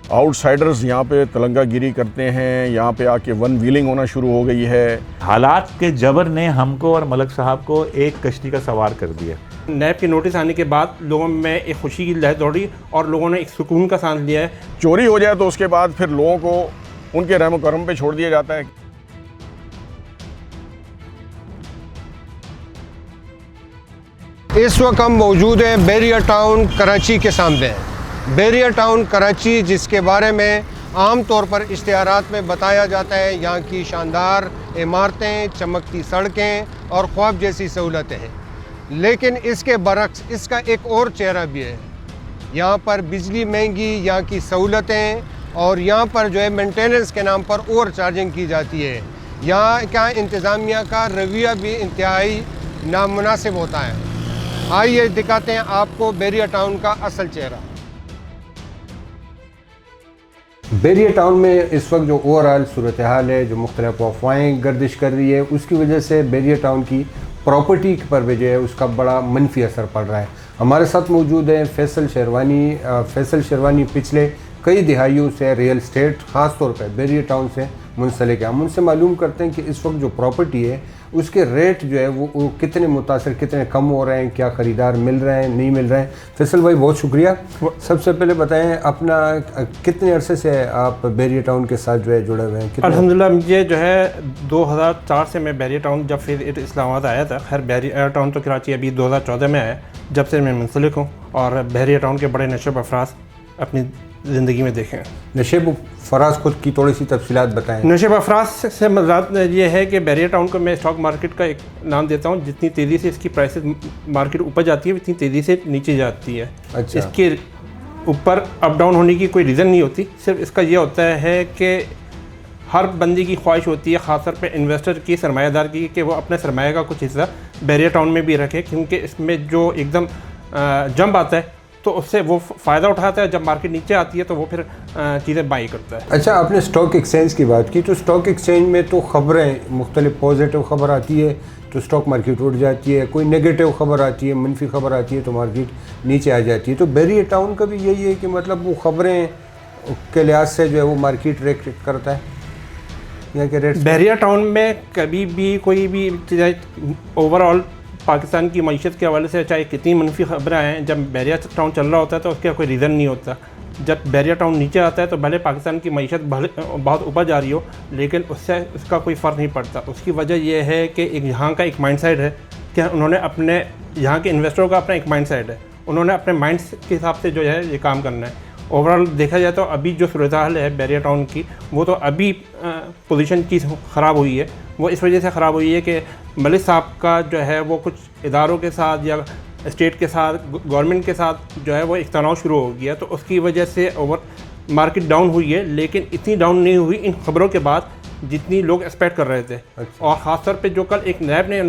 Outsiders यहाँ पे तलंगागिरी करते हैं, यहाँ पे आके वन व्हीलिंग होना शुरू हो गई है। हालात के जबर ने हमको और मलक साहब को एक कश्ती का सवार कर दिया। नैब के नोटिस आने के बाद लोगों में एक खुशी की लहर दौड़ी और लोगों ने एक सुकून का सांस लिया है। चोरी हो जाए तो उसके बाद फिर लोगों को उनके रहम करम पे छोड़ दिया जाता है। इस वक्त हम मौजूद हैं बैरियर टाउन कराची के सामने। बैरियर टाउन कराची, जिसके बारे में आम तौर पर इश्तिहारात में बताया जाता है यहाँ की शानदार इमारतें, चमकती सड़कें और ख्वाब जैसी सहूलतें हैं, लेकिन इसके बरक्स इसका एक और चेहरा भी है। यहाँ पर बिजली महंगी, यहाँ की सहूलतें, और यहाँ पर जो है मेंटेनेंस के नाम पर ओवर चार्जिंग की जाती है। यहाँ का इंतज़ामिया का रवैया भी इंतहाई नामुनासिब होता है। आइए दिखाते हैं आपको बैरियर टाउन का असल चेहरा। बैरियर टाउन में इस वक्त जो ओवरऑल सूरत हाल है, जो मुख्तलिफ अफवाहें गर्दिश कर रही है, उसकी वजह से बैरियर टाउन की प्रॉपर्टी पर भी जो है उसका बड़ा मनफी असर पड़ रहा है। हमारे साथ मौजूद है फैसल शेरवानी। फैसल शेरवानी पिछले कई दिहाइयों से रियल स्टेट, ख़ास तौर पर बैरियर टाउन से मुंसलिक है। हम उनसे मालूम करते हैं कि इस वक्त जो प्रॉपर्टी है उसके रेट जो है वो कितने मुतासर, कितने कम हो रहे हैं, क्या ख़रीदार मिल रहे हैं, नहीं मिल रहे हैं। फैसल भाई बहुत शुक्रिया। सबसे पहले बताएं अपना कितने अरसे से आप बैरियर टाउन के साथ जो है जुड़े हुए हैं? अल्हम्दुलिल्लाह मुझे जो है 2004 से मैं बैरियर टाउन, जब फिर इस्लामाबाद आया था। खैर बैरियर टाउन तो कराची अभी 2014 में आया, जब से मैं मुंसलिक हूँ और बैरियर टाउन के बड़े नशब अफराज अपनी ज़िंदगी में देखें। नशेब फराज खुद की थोड़ी सी तफसीलात बताएं। नशेब अफराज से मज़ाद ये है कि बैरियर टाउन को मैं स्टॉक मार्केट का एक नाम देता हूँ। जितनी तेज़ी से इसकी प्राइसेस मार्केट ऊपर जाती है, उतनी तेज़ी से नीचे जाती है। अच्छा। इसके ऊपर अप डाउन होने की कोई रीज़न नहीं होती। सिर्फ इसका ये होता है कि हर बंदे की ख्वाहिश होती है, ख़ास तौर पे इन्वेस्टर की, सरमायादार की, कि वो अपने सरमाया का कुछ हिस्सा बैरियर टाउन में भी रखे, क्योंकि इसमें जो एकदम जंप आता है तो उससे वो फ़ायदा उठाता है। जब मार्केट नीचे आती है तो वो फिर चीज़ें बाई करता है। अच्छा, आपने स्टॉक एक्सचेंज की बात की, तो स्टॉक एक्सचेंज में तो ख़बरें मुख्तलिफ, पॉजिटिव ख़बर आती है तो स्टॉक मार्केट उठ जाती है, कोई नेगेटिव ख़बर आती है, मनफी ख़बर आती है तो मार्केट नीचे आ जाती है। तो बैरियर टाउन का भी यही है कि मतलब वो ख़बरें के लिहाज से जो है वो मार्केट रेट करता है यहाँ के रेट। बैरियर टाउन में कभी भी कोई भी ओवरऑल पाकिस्तान की मईशत के हवाले से चाहे कितनी मनफी खबरें आएँ, जब बैरियर टाउन चल रहा होता है तो उसका कोई रीज़न नहीं होता। जब बैरियर टाउन नीचे आता है तो भले पाकिस्तान की मईशत बहुत ऊपर जा रही हो, लेकिन उससे उसका कोई फ़र्क नहीं पड़ता। उसकी वजह यह है कि यहाँ का एक माइंड सेट है कि उन्होंने अपने, यहाँ के इन्वेस्टरों का अपना एक माइंड सेट है, उन्होंने अपने माइंड के हिसाब से जो है ये काम करना है। ओवरऑल देखा जाए तो अभी जो सूरत हाल है बैरियर टाउन की, वो तो अभी पोजीशन की ख़राब हुई है। वो इस वजह से ख़राब हुई है कि मलिक साहब का जो है वो कुछ इदारों के साथ या स्टेट के साथ, गवर्नमेंट के साथ जो है वो एक तनाव शुरू हो गया, तो उसकी वजह से ओवर मार्केट डाउन हुई है। लेकिन इतनी डाउन नहीं हुई इन खबरों के बाद जितनी लोग एक्सपेक्ट कर रहे थे। अच्छा। और ख़ास तौर पे जो कल एक नैब ने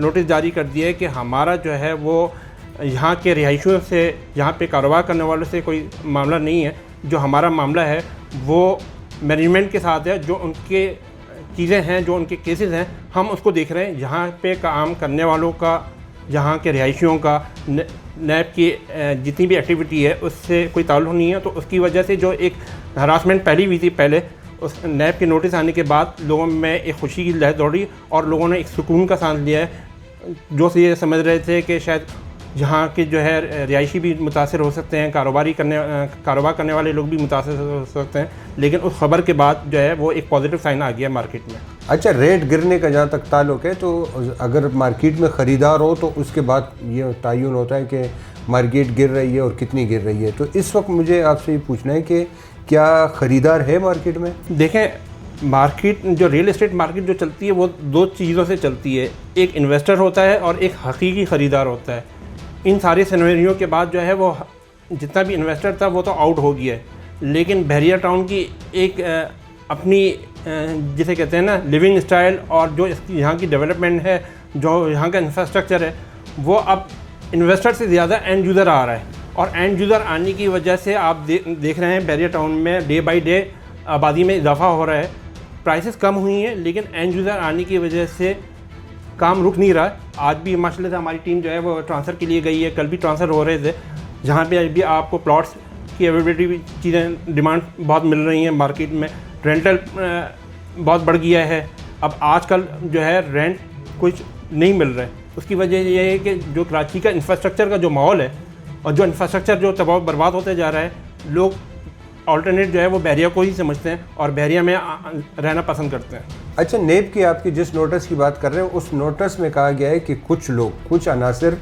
नोटिस जारी कर दिया है कि हमारा जो है वो यहाँ के रिहायशियों से, यहाँ पे कारोबार करने वालों से कोई मामला नहीं है। जो हमारा मामला है वो मैनेजमेंट के साथ है। जो उनके चीज़ें हैं, जो उनके केसेस हैं, हम उसको देख रहे हैं। यहाँ पे काम करने वालों का, यहाँ के रिहायशियों का, नैब की जितनी भी एक्टिविटी है उससे कोई ताल्लुक़ नहीं है। तो उसकी वजह से जो एक हरासमेंट पहली हुई थी, पहले उस नैब के नोटिस आने के बाद लोगों में एक खुशी की लहर दौड़ी और लोगों ने एक सुकून का सांस लिया है। जो ये समझ रहे थे कि शायद यहाँ के जो है रिहायशी भी मुतासर हो सकते हैं, कारोबार करने वाले लोग भी मुतासर हो सकते हैं, लेकिन उस खबर के बाद जो है वो एक पॉजिटिव साइन आ गया मार्केट में। अच्छा, रेट गिरने का जहाँ तक ताल्लुक़ है, तो अगर मार्केट में ख़रीदार हो तो उसके बाद ये तयन होता है कि मार्केट गिर रही है और कितनी गिर रही है। तो इस वक्त मुझे आपसे ये पूछना है कि क्या ख़रीदार है मार्केट में? देखें, मार्केट जो रियल एस्टेट मार्केट जो चलती है वो दो चीज़ों से चलती है। एक इन्वेस्टर होता है और एक हकीकी ख़रीदार होता है। इन सारे सिनेरियो के बाद जो है वो जितना भी इन्वेस्टर था वो तो आउट हो गया है, लेकिन बैरियर टाउन की एक अपनी जिसे कहते हैं ना लिविंग स्टाइल, और जो यहाँ की डेवलपमेंट है, जो यहाँ का इंफ्रास्ट्रक्चर है, वो अब इन्वेस्टर से ज़्यादा एंड यूज़र आ रहा है। और एंड यूज़र आने की वजह से आप देख रहे हैं बैरियर टाउन में डे बाई डे आबादी में इजाफा हो रहा है। प्राइसेस कम हुई हैं, लेकिन एंड यूज़र आने की वजह से काम रुक नहीं रहा है। आज भी माशाल्लाह से हमारी टीम जो है वो ट्रांसफ़र के लिए गई है, कल भी ट्रांसफ़र हो रहे थे। जहाँ पे अभी आपको प्लॉट्स की अवेलेबिलिटी भी चीज़ें डिमांड बहुत मिल रही हैं मार्केट में, रेंटल बहुत बढ़ गया है। अब आजकल जो है रेंट कुछ नहीं मिल रहा है, उसकी वजह ये है कि जो कराची का इंफ्रास्ट्रक्चर का जो माहौल है और जो इंफ्रास्ट्रक्चर जो तबाह बर्बाद होते जा रहा है, लोग ऑल्टरनेट जो है वो बहरिया को ही समझते हैं और बहरिया में रहना पसंद करते हैं। अच्छा, नेब की आपकी जिस नोटिस की बात कर रहे हैं उस नोटिस में कहा गया है कि कुछ लोग, कुछ अनासर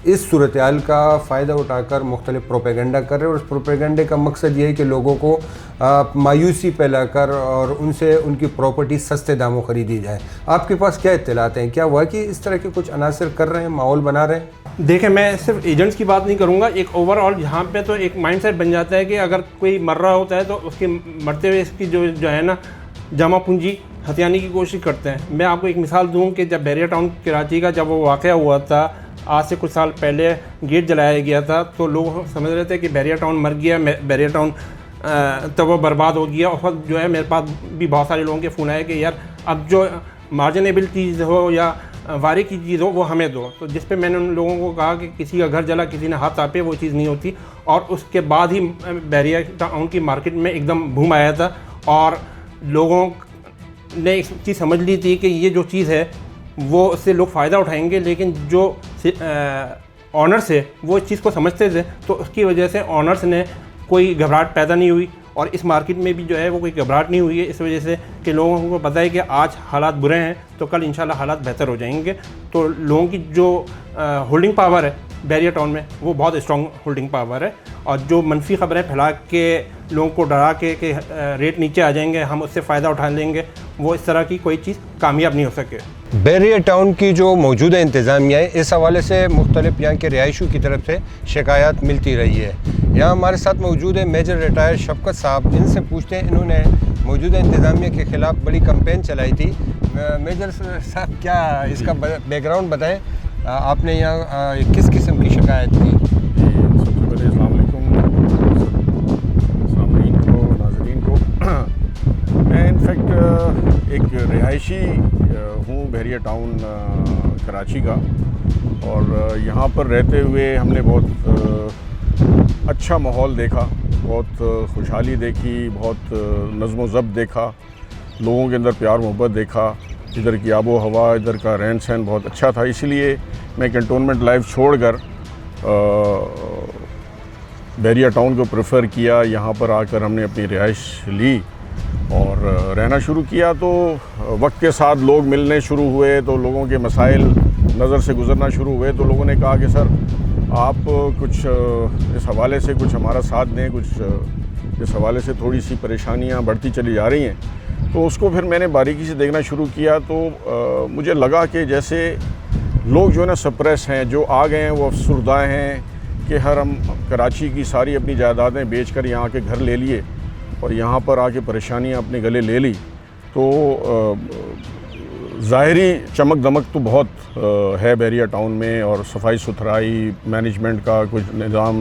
इस सूरत हाल का फ़ायदा उठाकर मुख्तलिफ प्रोपेगेंडा कर रहे हैं और उस प्रोपेगेंडे का मकसद ये है कि लोगों को मायूसी फैलाकर और उनसे उनकी प्रॉपर्टी सस्ते दामों ख़रीदी जाए। आपके पास क्या इत्तलात हैं? क्या वाकई इस तरह के कुछ अनासर कर रहे हैं, माहौल बना रहे हैं? देखें, मैं सिर्फ एजेंट्स की बात नहीं करूंगा, एक ओवरऑल यहाँ पे तो एक माइंडसेट बन जाता है कि अगर कोई मर रहा होता है तो उसके मरते हुए इसकी जो है ना जमा पूंजी हथियाने की कोशिश करते हैं। मैं आपको एक मिसाल दूँ कि जब बहरिया टाउन कराची का जब वो वाक़या हुआ था, आज से कुछ साल पहले गेट जलाया गया था, तो लोग समझ रहे थे कि बहरिया टाउन मर गया, बहरिया टाउन तो वो बर्बाद हो गया। और वक्त जो है मेरे पास भी बहुत सारे लोगों के फ़ोन आए कि यार अब जो मार्जिनेबल चीज़ हो या वारे की चीज़ हो वो हमें दो। तो जिस पे मैंने उन लोगों को कहा कि किसी का घर जला, किसी ने हाथ तापे, वो चीज़ नहीं होती। और उसके बाद ही बहरिया टाउन की मार्केट में एकदम बूम आया था और लोगों ने एक चीज़ समझ ली थी कि ये जो चीज़ है वो उससे लोग फ़ायदा उठाएंगे, लेकिन जो ऑनर्स है वो इस चीज़ को समझते थे, तो उसकी वजह से ऑनर्स ने कोई घबराहट पैदा नहीं हुई और इस मार्केट में भी जो है वो कोई घबराहट नहीं हुई है, इस वजह से कि लोगों को पता है कि आज हालात बुरे हैं तो कल इंशाल्लाह हालात बेहतर हो जाएंगे। तो लोगों की जो होल्डिंग पावर है बहरिया टाउन में वो बहुत स्ट्रॉन्ग होल्डिंग पावर है और जो मनफी खबरें फैला के लोगों को डरा के रेट नीचे आ जाएंगे, हम उससे फ़ायदा उठा लेंगे, वो इस तरह की कोई चीज़ कामयाब नहीं हो सके। बहरिया टाउन की जो मौजूदा इंतज़ामिया है, इस हवाले से मुख्तलिफ यहाँ के रिहायशू की तरफ से शिकायत मिलती रही है। यहाँ हमारे साथ मौजूद है मेजर रिटायर शफकत साहब, इनसे पूछते हैं, इन्होंने मौजूदा इंतज़ामिया के ख़िलाफ़ बड़ी कैंपेन चलाई थी। मेजर साहब, क्या इसका बैकग्राउंड बताएँ, आपने यहाँ किस किस्म की शिकायत की? सबसे पहले अस्सलाम वालेकुम सामीन को, नाज़रीन को। मैं इनफैक्ट एक रिहायशी हूँ बहरिया टाउन कराची का, और यहाँ पर रहते हुए हमने बहुत अच्छा माहौल देखा, बहुत खुशहाली देखी, बहुत नज़्म व ज़ब्त देखा, लोगों के अंदर प्यार मोहब्बत देखा, इधर की आबो हवा, इधर का रहन सहन बहुत अच्छा था। इसलिए मैं कैंटोनमेंट लाइफ छोड़कर बहरिया टाउन को प्रेफर किया। यहाँ पर आकर हमने अपनी रिहाइश ली और रहना शुरू किया। तो वक्त के साथ लोग मिलने शुरू हुए, तो लोगों के मसाइल नज़र से गुज़रना शुरू हुए। तो लोगों ने कहा कि सर आप कुछ इस हवाले से कुछ हमारा साथ दें, कुछ इस हवाले से थोड़ी सी परेशानियाँ बढ़ती चली जा रही हैं। तो उसको फिर मैंने बारीकी से देखना शुरू किया। तो मुझे लगा कि जैसे लोग जो है ना सप्रेस हैं, जो आ गए हैं वो अफसरदा हैं कि हम कराची की सारी अपनी जायदादें बेचकर यहाँ के घर ले लिए और यहाँ पर आके परेशानियाँ अपने गले ले ली। तो ज़ाहिरी चमक दमक तो बहुत है बहरिया टाउन में, और सफाई सुथराई मैनेजमेंट का कुछ निज़ाम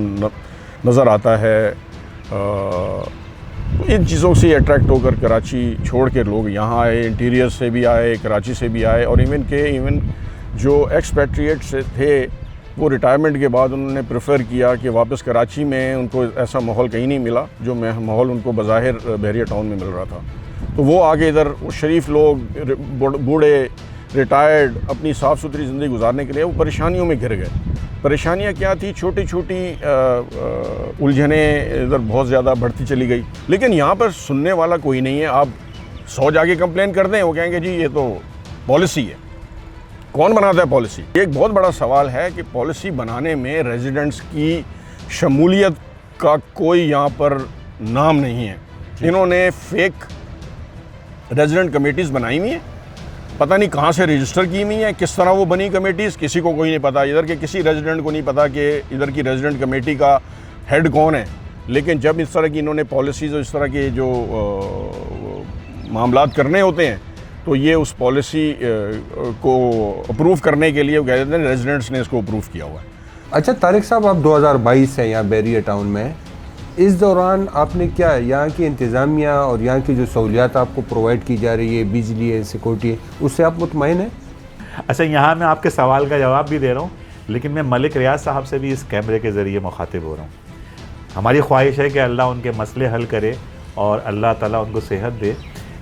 नज़र आता है। इन चीज़ों से अट्रैक्ट होकर कराची छोड़ के लोग यहाँ आए, इंटीरियर से भी आए, कराची से भी आए, और इवन जो एक्सपैट्रिएट्स थे वो रिटायरमेंट के बाद उन्होंने प्रेफर किया कि वापस कराची में, उनको ऐसा माहौल कहीं नहीं मिला जो माहौल उनको बज़ाहिर बहरिया टाउन में मिल रहा था। तो वो आगे इधर शरीफ लोग, बूढ़े, रिटायर्ड, अपनी साफ़ सुथरी ज़िंदगी गुजारने के लिए वो परेशानियों में घिर गए। परेशानियाँ क्या थी? छोटी छोटी उलझनें इधर बहुत ज़्यादा बढ़ती चली गई, लेकिन यहाँ पर सुनने वाला कोई नहीं है। आप 100 जाके कंप्लेन कर दें, वो कहेंगे जी ये तो पॉलिसी है। कौन बनाता है पॉलिसी? एक बहुत बड़ा सवाल है कि पॉलिसी बनाने में रेजिडेंट्स की शमूलियत का कोई यहाँ पर नाम नहीं है। इन्होंने फेक रेजिडेंट कमेटीज़ बनाई हुई हैं, पता नहीं कहाँ से रजिस्टर की हुई हैं, किस तरह वो बनी कमेटीज़, किसी को कोई नहीं पता। इधर के किसी रेजिडेंट को नहीं पता कि इधर की रेजिडेंट कमेटी का हेड कौन है। लेकिन जब इस तरह की इन्होंने पॉलिसीज़ और इस तरह के जो मामलात करने होते हैं, तो ये उस पॉलिसी को अप्रूव करने के लिए कह देते हैं रेजिडेंट्स ने इसको अप्रूव किया हुआ है। अच्छा तारिक साहब, आप 2022 से यहाँ बहरिया टाउन में, इस दौरान आपने क्या यहाँ की इंतज़ामिया और यहाँ की जो सहूलियात आपको प्रोवाइड की जा रही है, बिजली है, सिक्योरिटी है, उससे आप मुतमईन हैं? अच्छा, यहाँ मैं आपके सवाल का जवाब भी दे रहा हूँ, लेकिन मैं मलिक रियाज साहब से भी इस कैमरे के ज़रिए मुखातिब हो रहा हूँ। हमारी ख्वाहिश है कि अल्लाह उनके मसले हल करे और अल्लाह ताला उनको सेहत दे,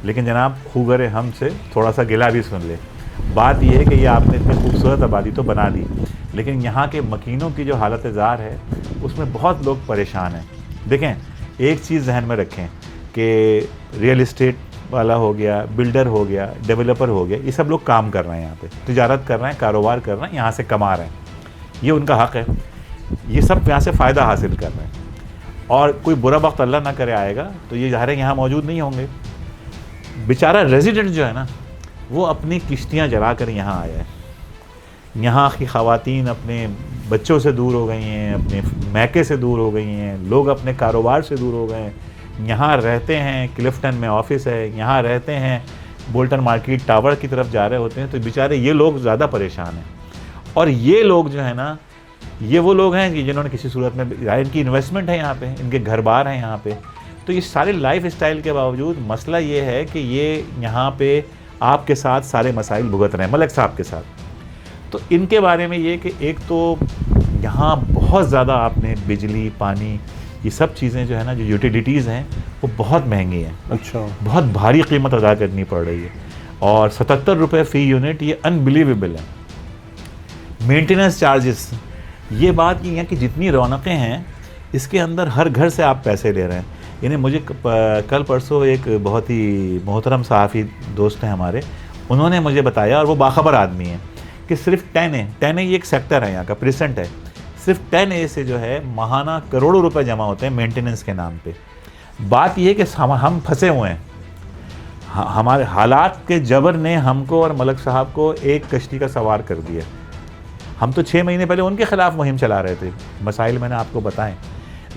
लेकिन जनाब खूगरे हम से थोड़ा सा गिला भी सुन ले। बात यह है कि ये आपने इतनी खूबसूरत आबादी तो बना दी, लेकिन यहाँ के मकीनों की जो हालत ज़ार है उसमें बहुत लोग परेशान हैं। देखें, एक चीज़ जहन में रखें कि रियल इस्टेट वाला हो गया, बिल्डर हो गया, डेवलपर हो गया, ये सब लोग काम कर रहे हैं यहाँ पे, तिजारत कर रहे हैं, कारोबार कर रहे हैं, यहाँ से कमा रहे हैं, ये उनका हक़ है, ये सब यहाँ से फ़ायदा हासिल कर रहे हैं। और कोई बुरा वक्त अल्लाह ना करे आएगा तो ये ज़ाहिर है यहाँ मौजूद नहीं होंगे। बेचारा रेजिडेंट जो है ना, वो अपनी किश्तियाँ जला कर यहाँ आया है। यहाँ की ख़वातीन अपने बच्चों से दूर हो गई हैं, अपने मैके से दूर हो गई हैं, लोग अपने कारोबार से दूर हो गए हैं, यहाँ रहते हैं, क्लिफ्टन में ऑफिस है, यहाँ रहते हैं, बोल्टन मार्केट टावर की तरफ जा रहे होते हैं, तो बेचारे ये लोग ज़्यादा परेशान हैं। और ये लोग जो है ना, ये वो लोग हैं कि जिन्होंने किसी सूरत में, इनकी इन्वेस्टमेंट है यहाँ पे, इनके घर बार हैं यहाँ पे, तो ये सारे लाइफ स्टाइल के बावजूद मसला ये है कि ये यहाँ पे आपके साथ सारे मसाइल भुगत रहे हैं, मलिक साहब के साथ। तो इनके बारे में ये कि एक तो यहाँ बहुत ज़्यादा आपने बिजली, पानी, ये सब चीज़ें जो है ना, जो यूटिलिटीज़ हैं वो बहुत महंगी हैं। अच्छा, बहुत भारी कीमत अदा करनी पड़ रही है, और 77 रुपये फ़ी यूनिट, ये अनबिलीवेबल है। मेंटेनेंस चार्जेस, ये बात की है कि जितनी रौनकें हैं इसके अंदर हर घर से आप पैसे ले रहे हैं। यानी मुझे कल परसों एक बहुत ही मोहतरम सहाफ़ी दोस्त हैं हमारे, उन्होंने मुझे बताया, और वो बाखबर आदमी हैं, कि सिर्फ 10A ये एक सेक्टर है यहाँ का, प्रेजेंट है, सिर्फ 10A से जो है माहाना करोड़ों रुपए जमा होते हैं मेंटेनेंस के नाम पे। बात ये है कि हम फंसे हुए हैं, हमारे हालात के जबर ने हमको और मलिक साहब को एक कश्ती का सवार कर दिया। हम तो 6 महीने पहले उनके ख़िलाफ़ मुहिम चला रहे थे, मसाइल मैंने आपको बताएं,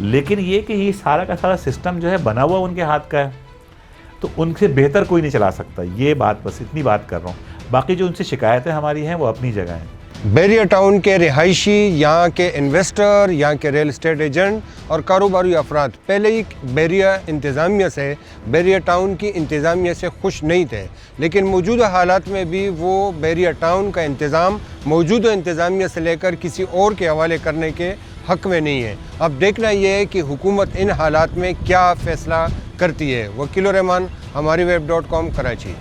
लेकिन ये कि ये सारा का सारा सिस्टम जो है बना हुआ उनके हाथ का है, तो उनसे बेहतर कोई नहीं चला सकता। ये बात, बस इतनी बात कर रहा हूँ। बाकी जो उनसे शिकायतें हमारी हैं वो अपनी जगह हैं। बैरिया टाउन के रिहायशी, यहाँ के इन्वेस्टर, यहाँ के रियल इस्टेट एजेंट और कारोबारी अफराद पहले ही बैरिया इंतज़ामिया से, बैरिया टाउन की इंतज़ामिया से खुश नहीं थे, लेकिन मौजूदा हालात में भी वो बैरिया टाउन का इंतज़ाम मौजूदा इंतज़ामिया से लेकर किसी और के हवाले करने के हक़ में नहीं है। अब देखना ये है कि हुकूमत इन हालात में क्या फ़ैसला करती है। वकील रहमान, हमारी वेब.com, कराची।